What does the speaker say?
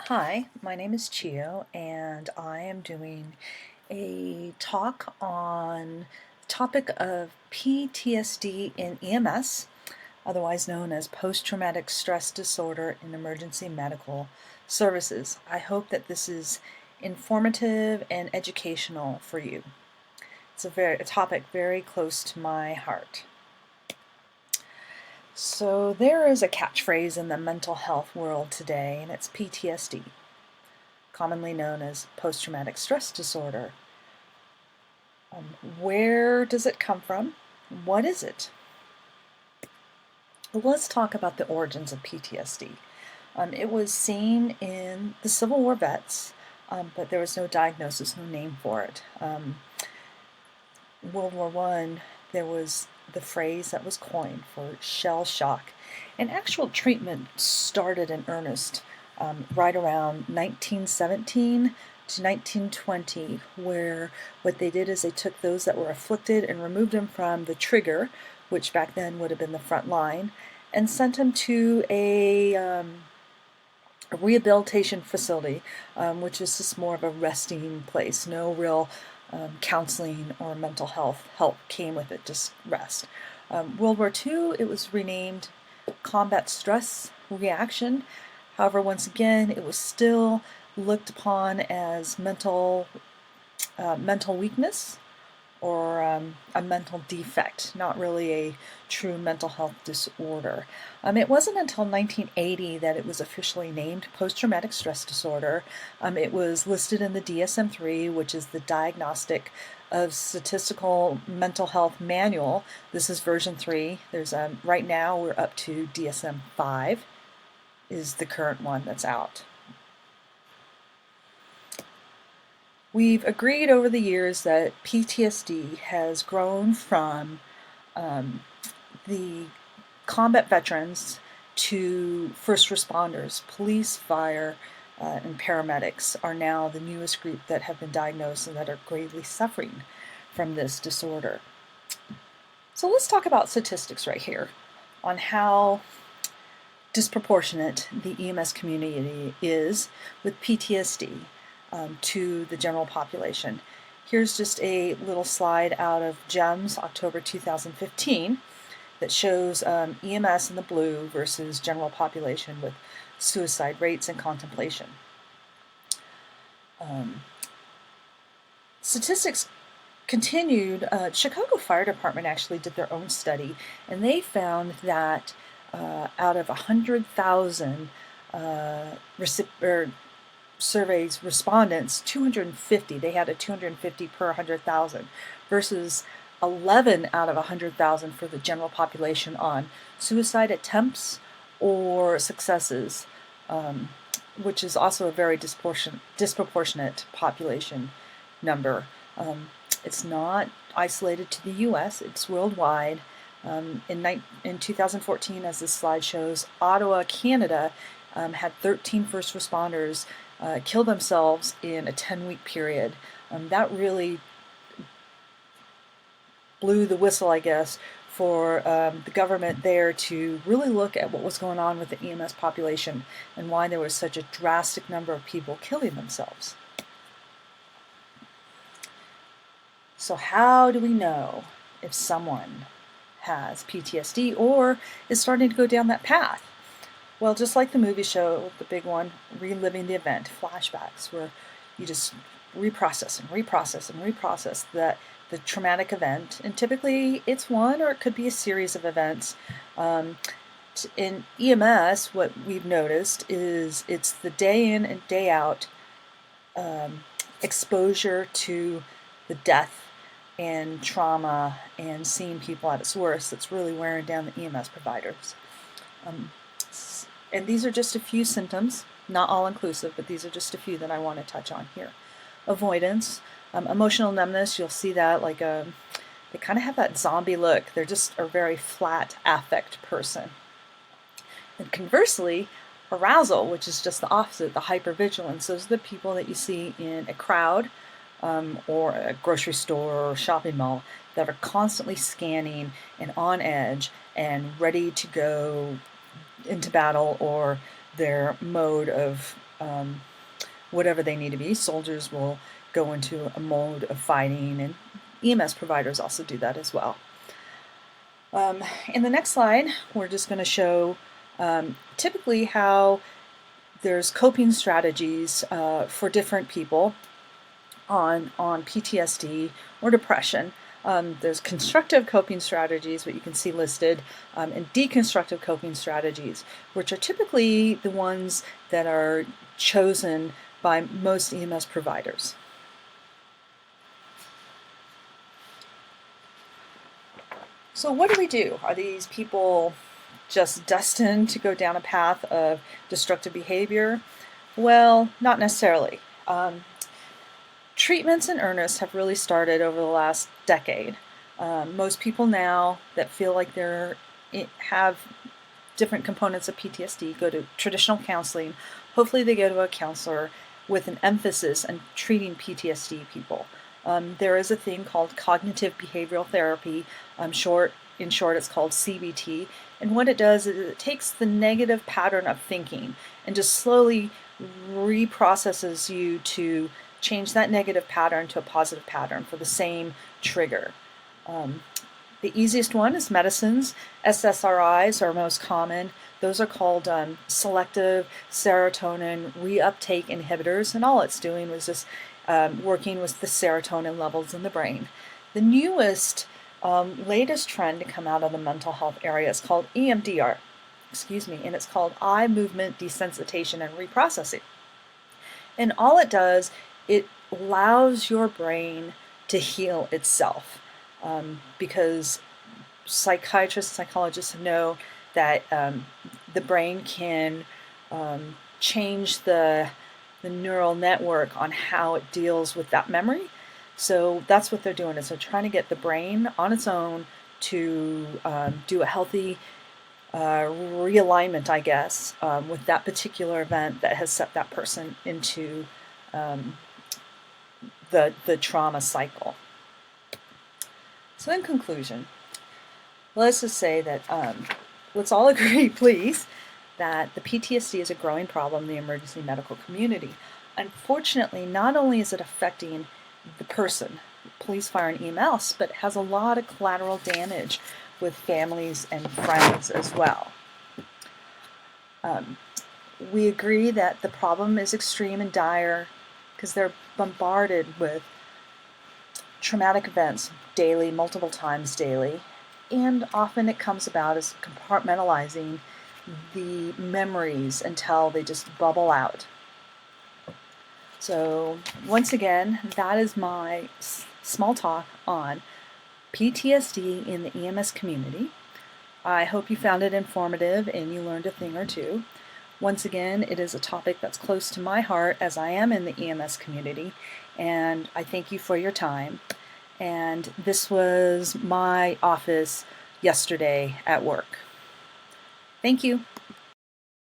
Hi, my name is Chio, and I am doing a talk on the topic of PTSD in EMS, otherwise known as post-traumatic stress disorder in emergency medical services. I hope that this is informative and educational for you. It's a topic very close to my heart. So there is a catchphrase in the mental health world today, and it's PTSD, commonly known as post-traumatic stress disorder. Where does it come from? What is it? Well, let's talk about the origins of PTSD. It was seen in the Civil War vets, but there was no diagnosis, no name for it. World War I, there was the phrase that was coined for shell shock, and actual treatment started in earnest right around 1917 to 1920, where what they did is they took those that were afflicted and removed them from the trigger, which back then would have been the front line, and sent them to a rehabilitation facility, which is just more of a resting place. No real counseling or mental health help came with it, just rest. World War II, it was renamed combat stress reaction. However, once again, it was still looked upon as mental weakness or a mental defect, not really a true mental health disorder. It wasn't until 1980 that it was officially named post-traumatic stress disorder. It was listed in the DSM-3, which is the Diagnostic of Statistical Mental Health Manual. This is version 3. There's right now we're up to DSM-5 is the current one that's out. We've agreed over the years that PTSD has grown from the combat veterans to first responders. Police, fire, and paramedics are now the newest group that have been diagnosed and that are gravely suffering from this disorder. So let's talk about statistics right here on how disproportionate the EMS community is with PTSD. To the general population. Here's just a little slide out of GEMS, October 2015, that shows EMS in the blue versus general population with suicide rates and contemplation. Statistics continued. Chicago Fire Department actually did their own study, and they found that out of 100,000 surveys respondents, 250, they had a 250 per 100,000 versus 11 out of 100,000 for the general population on suicide attempts or successes, which is also a very disproportionate population number. It's not isolated to the US, it's worldwide. In 2014, as this slide shows, Ottawa, Canada had 13 first responders kill themselves in a 10-week period. That really blew the whistle, I guess, for the government there to really look at what was going on with the EMS population and why there was such a drastic number of people killing themselves. So how do we know if someone has PTSD or is starting to go down that path? Well, just like the movie show, the big one, reliving the event, flashbacks, where you just reprocess and reprocess and reprocess the traumatic event. And typically it's one or it could be a series of events. In EMS, what we've noticed is it's the day in and day out exposure to the death and trauma and seeing people at its worst that's really wearing down the EMS providers. And these are just a few symptoms, not all inclusive, but these are just a few that I want to touch on here. Avoidance, emotional numbness, you'll see that like they kind of have that zombie look. They're just a very flat affect person. And conversely, arousal, which is just the opposite, the hypervigilance. Those are the people that you see in a crowd or a grocery store or shopping mall that are constantly scanning and on edge and ready to go into battle, or their mode of whatever they need to be. Soldiers will go into a mode of fighting, and EMS providers also do that as well. In the next slide, we're just going to show typically how there's coping strategies for different people on PTSD or depression. There's constructive coping strategies, what you can see listed, and deconstructive coping strategies, which are typically the ones that are chosen by most EMS providers. So what do we do? Are these people just destined to go down a path of destructive behavior? Well, not necessarily. Treatments in earnest have really started over the last decade. Most people now that feel like have different components of PTSD go to traditional counseling. Hopefully they go to a counselor with an emphasis on treating PTSD people. There is a thing called cognitive behavioral therapy. In short, it's called CBT. And what it does is it takes the negative pattern of thinking and just slowly reprocesses you to change that negative pattern to a positive pattern for the same trigger. The easiest one is medicines. SSRIs are most common. Those are called selective serotonin reuptake inhibitors, and all it's doing was just working with the serotonin levels in the brain. The newest, latest trend to come out of the mental health area is called EMDR, and it's called eye movement desensitization and reprocessing. And all it does, it allows your brain to heal itself, because psychiatrists, psychologists know that the brain can change the neural network on how it deals with that memory. So that's what they're doing, is they're trying to get the brain on its own to do a healthy realignment, I guess, with that particular event that has set that person into the trauma cycle. So in conclusion, let's just say that let's all agree, please, that the PTSD is a growing problem in the emergency medical community. Unfortunately, not only is it affecting the person, police, fire, and EMS, but it has a lot of collateral damage with families and friends as well. We agree that the problem is extreme and dire because they're bombarded with traumatic events daily, multiple times daily, and often it comes about as compartmentalizing the memories until they just bubble out. So once again, that is my small talk on PTSD in the EMS community. I hope you found it informative and you learned a thing or two. Once again, it is a topic that's close to my heart as I am in the EMS community, and I thank you for your time. And this was my office yesterday at work. Thank you.